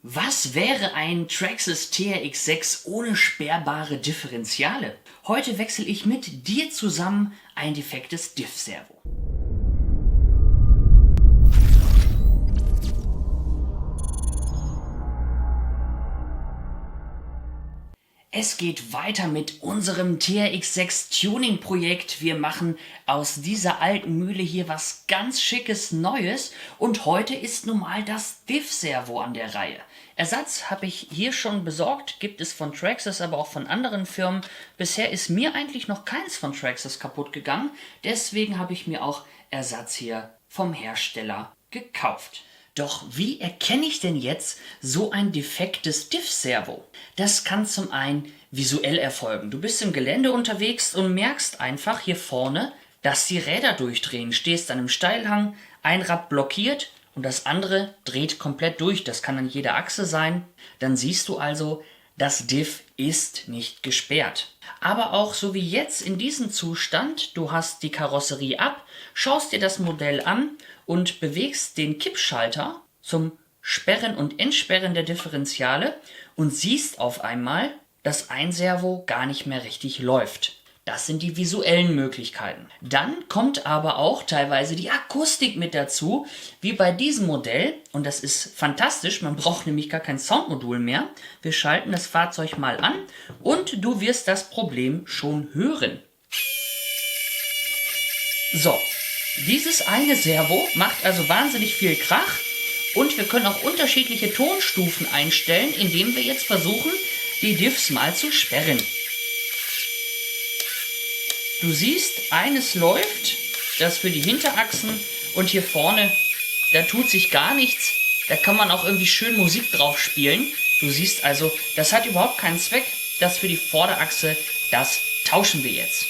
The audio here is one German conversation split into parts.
Was wäre ein Traxxas TRX6 ohne sperrbare Differentiale? Heute wechsle ich mit dir zusammen ein defektes Diff-Servo. Es geht weiter mit unserem TRX6 Tuning Projekt. Wir machen aus dieser alten Mühle hier was ganz Schickes Neues und heute ist nun mal das Diff-Servo an der Reihe. Ersatz habe ich hier schon besorgt, gibt es von Traxxas, aber auch von anderen Firmen. Bisher ist mir eigentlich noch keins von Traxxas kaputt gegangen, deswegen habe ich mir auch Ersatz hier vom Hersteller gekauft. Doch wie erkenne ich denn jetzt so ein defektes Diff-Servo? Das kann zum einen visuell erfolgen. Du bist im Gelände unterwegs und merkst einfach hier vorne, dass die Räder durchdrehen. Stehst an einem Steilhang, ein Rad blockiert und das andere dreht komplett durch. Das kann an jeder Achse sein. Dann siehst du also, das Diff ist nicht gesperrt. Aber auch so wie jetzt in diesem Zustand, du hast die Karosserie ab, schaust dir das Modell an und bewegst den Kippschalter zum Sperren und Entsperren der Differentiale und siehst auf einmal, dass ein Servo gar nicht mehr richtig läuft. Das sind die visuellen Möglichkeiten. Dann kommt aber auch teilweise die Akustik mit dazu, wie bei diesem Modell. Und das ist fantastisch, man braucht nämlich gar kein Soundmodul mehr. Wir schalten das Fahrzeug mal an und du wirst das Problem schon hören. So, dieses eine Servo macht also wahnsinnig viel Krach und wir können auch unterschiedliche Tonstufen einstellen, indem wir jetzt versuchen, die Diffs mal zu sperren. Du siehst, eines läuft, das für die Hinterachsen und hier vorne, da tut sich gar nichts. Da kann man auch irgendwie schön Musik drauf spielen. Du siehst also, das hat überhaupt keinen Zweck. Das für die Vorderachse, das tauschen wir jetzt.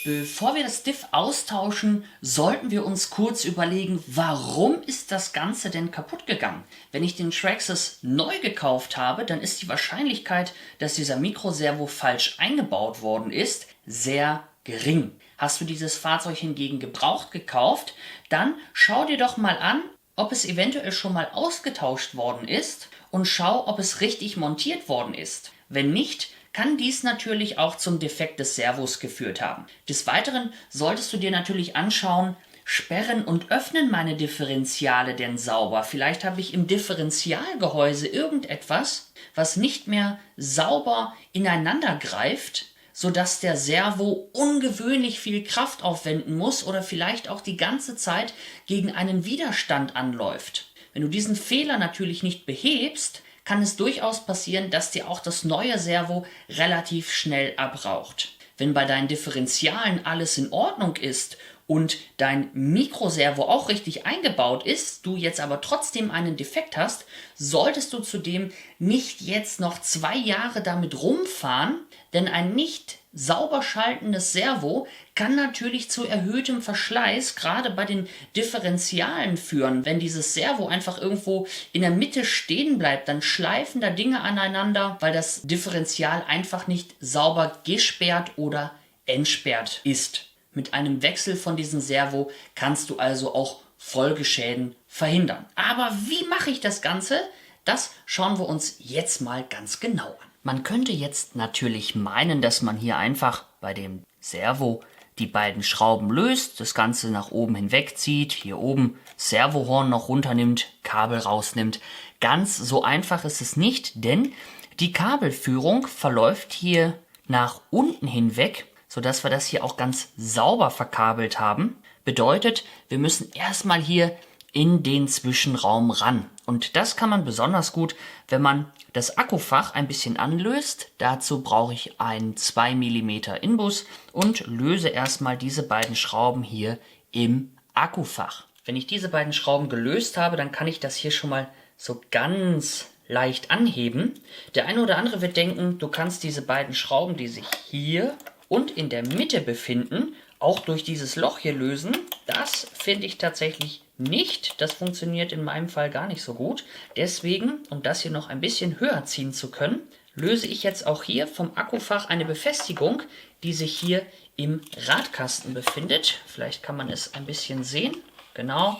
Bevor wir das Diff austauschen, sollten wir uns kurz überlegen, warum ist das Ganze denn kaputt gegangen? Wenn ich den Traxxas neu gekauft habe, dann ist die Wahrscheinlichkeit, dass dieser Mikroservo falsch eingebaut worden ist, sehr gering. Hast du dieses Fahrzeug hingegen gebraucht gekauft, dann schau dir doch mal an, ob es eventuell schon mal ausgetauscht worden ist und schau, ob es richtig montiert worden ist. Wenn nicht, kann dies natürlich auch zum Defekt des Servos geführt haben. Des Weiteren solltest du dir natürlich anschauen, sperren und öffnen meine Differentiale denn sauber? Vielleicht habe ich im Differentialgehäuse irgendetwas, was nicht mehr sauber ineinander greift, sodass der Servo ungewöhnlich viel Kraft aufwenden muss oder vielleicht auch die ganze Zeit gegen einen Widerstand anläuft. Wenn du diesen Fehler natürlich nicht behebst, kann es durchaus passieren, dass dir auch das neue Servo relativ schnell abraucht. Wenn bei deinen Differentialen alles in Ordnung ist und dein Mikroservo auch richtig eingebaut ist, du jetzt aber trotzdem einen Defekt hast, solltest du zudem nicht jetzt noch 2 Jahre damit rumfahren, denn ein nicht sauber schaltendes Servo kann natürlich zu erhöhtem Verschleiß gerade bei den Differentialen führen. Wenn dieses Servo einfach irgendwo in der Mitte stehen bleibt, dann schleifen da Dinge aneinander, weil das Differential einfach nicht sauber gesperrt oder entsperrt ist. Mit einem Wechsel von diesem Servo kannst du also auch Folgeschäden verhindern. Aber wie mache ich das Ganze? Das schauen wir uns jetzt mal ganz genau an. Man könnte jetzt natürlich meinen, dass man hier einfach bei dem Servo die beiden Schrauben löst, das Ganze nach oben hinweg zieht, hier oben Servohorn noch runternimmt, Kabel rausnimmt. Ganz so einfach ist es nicht, denn die Kabelführung verläuft hier nach unten hinweg, sodass wir das hier auch ganz sauber verkabelt haben. Bedeutet, wir müssen erstmal hier in den Zwischenraum ran. Und das kann man besonders gut, wenn man das Akkufach ein bisschen anlöst. Dazu brauche ich einen 2 mm Inbus und löse erstmal diese beiden Schrauben hier im Akkufach. Wenn ich diese beiden Schrauben gelöst habe, dann kann ich das hier schon mal so ganz leicht anheben. Der eine oder andere wird denken, du kannst diese beiden Schrauben, die sich hier und in der Mitte befinden, auch durch dieses Loch hier lösen. Das finde ich tatsächlich nicht. Das funktioniert in meinem Fall gar nicht so gut. Deswegen, um das hier noch ein bisschen höher ziehen zu können, löse ich jetzt auch hier vom Akkufach eine Befestigung, die sich hier im Radkasten befindet. Vielleicht kann man es ein bisschen sehen. Genau,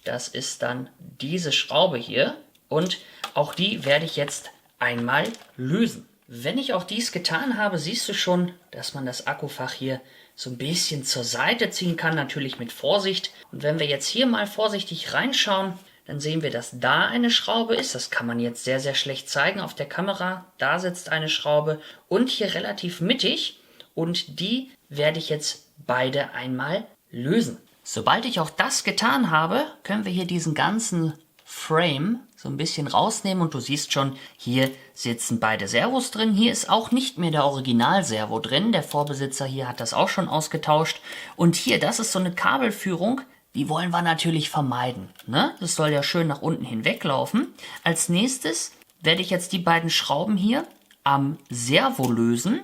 das ist dann diese Schraube hier. Und auch die werde ich jetzt einmal lösen. Wenn ich auch dies getan habe, siehst du schon, dass man das Akkufach hier so ein bisschen zur Seite ziehen kann, natürlich mit Vorsicht. Und wenn wir jetzt hier mal vorsichtig reinschauen, dann sehen wir, dass da eine Schraube ist. Das kann man jetzt sehr, sehr schlecht zeigen auf der Kamera. Da sitzt eine Schraube und hier relativ mittig. Und die werde ich jetzt beide einmal lösen. Sobald ich auch das getan habe, können wir hier diesen ganzen Frame so ein bisschen rausnehmen und du siehst schon, hier sitzen beide Servos drin. Hier ist auch nicht mehr der Original-Servo drin. Der Vorbesitzer hier hat das auch schon ausgetauscht. Und hier, das ist so eine Kabelführung, die wollen wir natürlich vermeiden, ne? Das soll ja schön nach unten hinweglaufen. Als nächstes werde ich jetzt die beiden Schrauben hier am Servo lösen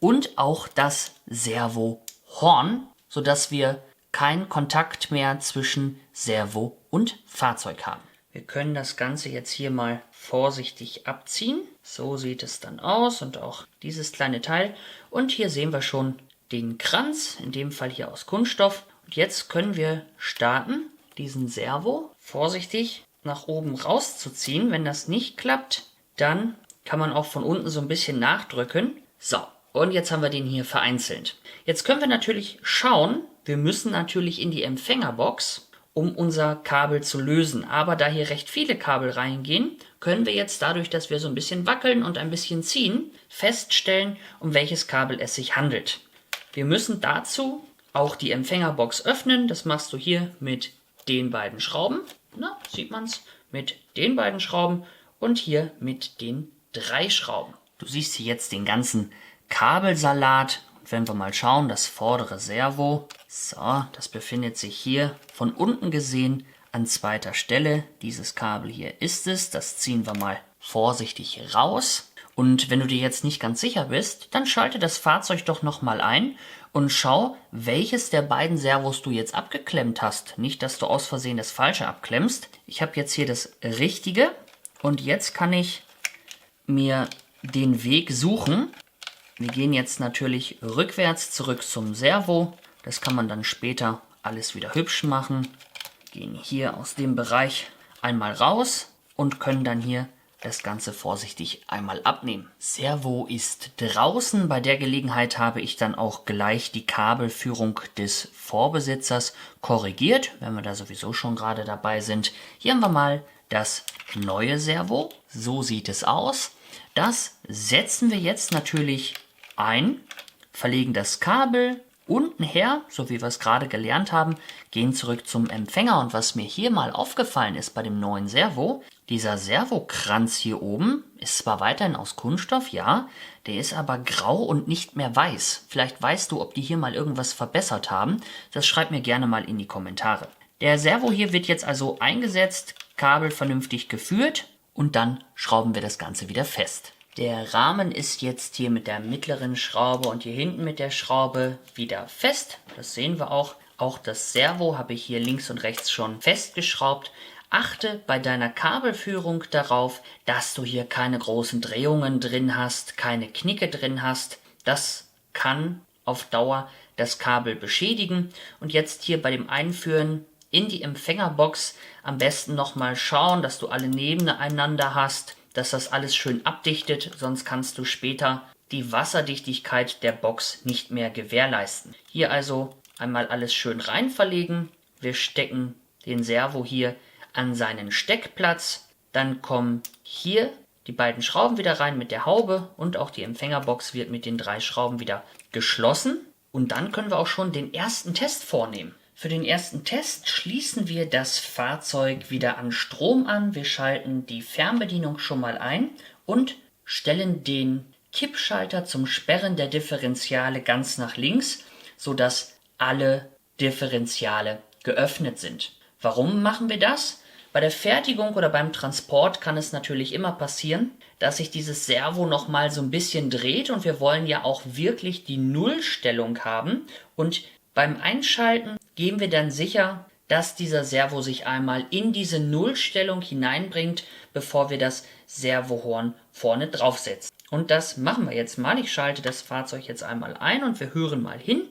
und auch das Servohorn, sodass wir keinen Kontakt mehr zwischen Servo und Fahrzeug haben. Wir können das Ganze jetzt hier mal vorsichtig abziehen. So sieht es dann aus und auch dieses kleine Teil. Und hier sehen wir schon den Kranz, in dem Fall hier aus Kunststoff. Und jetzt können wir starten, diesen Servo vorsichtig nach oben rauszuziehen. Wenn das nicht klappt, dann kann man auch von unten so ein bisschen nachdrücken. So, und jetzt haben wir den hier vereinzelt. Jetzt können wir natürlich schauen, wir müssen natürlich in die Empfängerbox, um unser Kabel zu lösen. Aber da hier recht viele Kabel reingehen, können wir jetzt dadurch, dass wir so ein bisschen wackeln und ein bisschen ziehen, feststellen, um welches Kabel es sich handelt. Wir müssen dazu auch die Empfängerbox öffnen. Das machst du hier mit den beiden Schrauben. Na, sieht man's? Mit den beiden Schrauben und hier mit den 3 Schrauben. Du siehst hier jetzt den ganzen Kabelsalat. Wenn wir mal schauen, das vordere Servo, so, das befindet sich hier von unten gesehen an zweiter Stelle. Dieses Kabel hier ist es, das ziehen wir mal vorsichtig raus. Und wenn du dir jetzt nicht ganz sicher bist, dann schalte das Fahrzeug doch nochmal ein und schau, welches der beiden Servos du jetzt abgeklemmt hast. Nicht, dass du aus Versehen das falsche abklemmst. Ich habe jetzt hier das richtige und jetzt kann ich mir den Weg suchen. Wir gehen jetzt natürlich rückwärts zurück zum Servo. Das kann man dann später alles wieder hübsch machen. Gehen hier aus dem Bereich einmal raus und können dann hier das Ganze vorsichtig einmal abnehmen. Servo ist draußen. Bei der Gelegenheit habe ich dann auch gleich die Kabelführung des Vorbesitzers korrigiert, wenn wir da sowieso schon gerade dabei sind. Hier haben wir mal das neue Servo. So sieht es aus. Das setzen wir jetzt natürlich ein, verlegen das Kabel unten her, so wie wir es gerade gelernt haben, gehen zurück zum Empfänger. Und was mir hier mal aufgefallen ist bei dem neuen Servo, dieser Servokranz hier oben ist zwar weiterhin aus Kunststoff, ja, der ist aber grau und nicht mehr weiß. Vielleicht weißt du, ob die hier mal irgendwas verbessert haben. Das schreib mir gerne mal in die Kommentare. Der Servo hier wird jetzt also eingesetzt, Kabel vernünftig geführt und dann schrauben wir das Ganze wieder fest. Der Rahmen ist jetzt hier mit der mittleren Schraube und hier hinten mit der Schraube wieder fest. Das sehen wir auch. Auch das Servo habe ich hier links und rechts schon festgeschraubt. Achte bei deiner Kabelführung darauf, dass du hier keine großen Drehungen drin hast, keine Knicke drin hast. Das kann auf Dauer das Kabel beschädigen. Und jetzt hier bei dem Einführen in die Empfängerbox am besten nochmal schauen, dass du alle nebeneinander hast, dass das alles schön abdichtet, sonst kannst du später die Wasserdichtigkeit der Box nicht mehr gewährleisten. Hier also einmal alles schön rein verlegen. Wir stecken den Servo hier an seinen Steckplatz. Dann kommen hier die beiden Schrauben wieder rein mit der Haube und auch die Empfängerbox wird mit den 3 Schrauben wieder geschlossen. Und dann können wir auch schon den ersten Test vornehmen. Für den ersten Test schließen wir das Fahrzeug wieder an Strom an. Wir schalten die Fernbedienung schon mal ein und stellen den Kippschalter zum Sperren der Differentiale ganz nach links, sodass alle Differentiale geöffnet sind. Warum machen wir das? Bei der Fertigung oder beim Transport kann es natürlich immer passieren, dass sich dieses Servo nochmal so ein bisschen dreht und wir wollen ja auch wirklich die Nullstellung haben und beim Einschalten geben wir dann sicher, dass dieser Servo sich einmal in diese Nullstellung hineinbringt, bevor wir das Servohorn vorne draufsetzen. Und das machen wir jetzt mal. Ich schalte das Fahrzeug jetzt einmal ein und wir hören mal hin.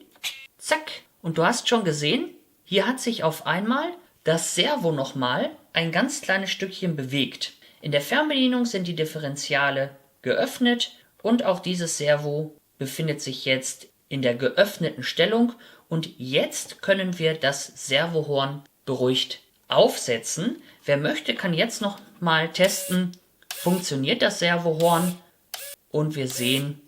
Zack. Und du hast schon gesehen, hier hat sich auf einmal das Servo nochmal ein ganz kleines Stückchen bewegt. In der Fernbedienung sind die Differentiale geöffnet und auch dieses Servo befindet sich jetzt in der geöffneten Stellung und jetzt können wir das Servohorn beruhigt aufsetzen. Wer möchte, kann jetzt noch mal testen, funktioniert das Servohorn, und wir sehen,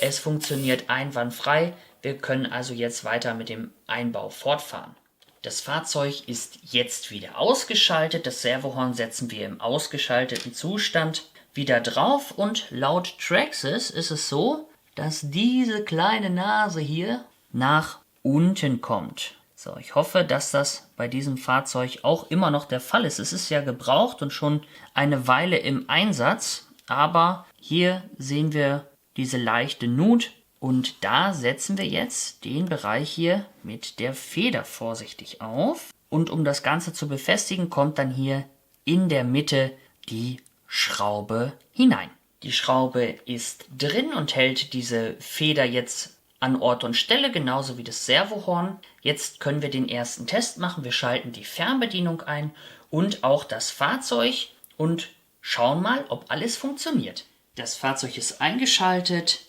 es funktioniert einwandfrei. Wir können also jetzt weiter mit dem Einbau fortfahren. Das Fahrzeug ist jetzt wieder ausgeschaltet. Das Servohorn setzen wir im ausgeschalteten Zustand wieder drauf und laut Traxxas ist es so, dass diese kleine Nase hier nach unten kommt. So, ich hoffe, dass das bei diesem Fahrzeug auch immer noch der Fall ist. Es ist ja gebraucht und schon eine Weile im Einsatz, aber hier sehen wir diese leichte Nut und da setzen wir jetzt den Bereich hier mit der Feder vorsichtig auf. Und um das Ganze zu befestigen, kommt dann hier in der Mitte die Schraube hinein. Die Schraube ist drin und hält diese Feder jetzt an Ort und Stelle, genauso wie das Servohorn. Jetzt können wir den ersten Test machen. Wir schalten die Fernbedienung ein und auch das Fahrzeug und schauen mal, ob alles funktioniert. Das Fahrzeug ist eingeschaltet,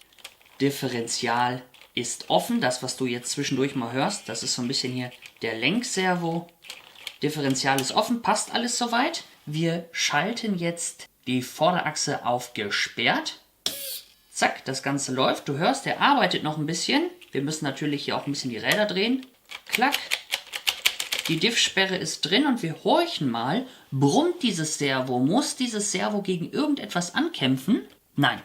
Differential ist offen. Das, was du jetzt zwischendurch mal hörst, das ist so ein bisschen hier der Lenkservo. Differential ist offen, passt alles soweit. Wir schalten jetzt die Vorderachse auf gesperrt. Zack, das Ganze läuft. Du hörst, der arbeitet noch ein bisschen. Wir müssen natürlich hier auch ein bisschen die Räder drehen. Klack. Die Diff-Sperre ist drin und wir horchen mal. Brummt dieses Servo? Muss dieses Servo gegen irgendetwas ankämpfen? Nein.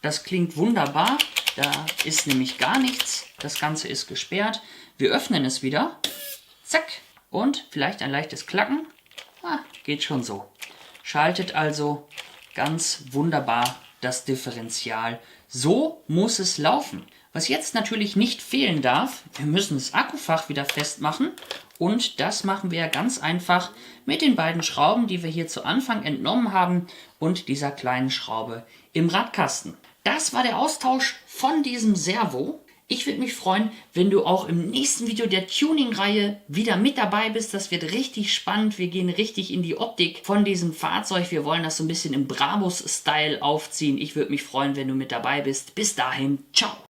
Das klingt wunderbar. Da ist nämlich gar nichts. Das Ganze ist gesperrt. Wir öffnen es wieder. Zack. Und vielleicht ein leichtes Klacken. Geht schon so. Schaltet also ganz wunderbar das Differential. So muss es laufen. Was jetzt natürlich nicht fehlen darf, wir müssen das Akkufach wieder festmachen und das machen wir ganz einfach mit den beiden Schrauben, die wir hier zu Anfang entnommen haben und dieser kleinen Schraube im Radkasten. Das war der Austausch von diesem Servo. Ich würde mich freuen, wenn du auch im nächsten Video der Tuning-Reihe wieder mit dabei bist. Das wird richtig spannend. Wir gehen richtig in die Optik von diesem Fahrzeug. Wir wollen das so ein bisschen im Brabus-Style aufziehen. Ich würde mich freuen, wenn du mit dabei bist. Bis dahin, ciao!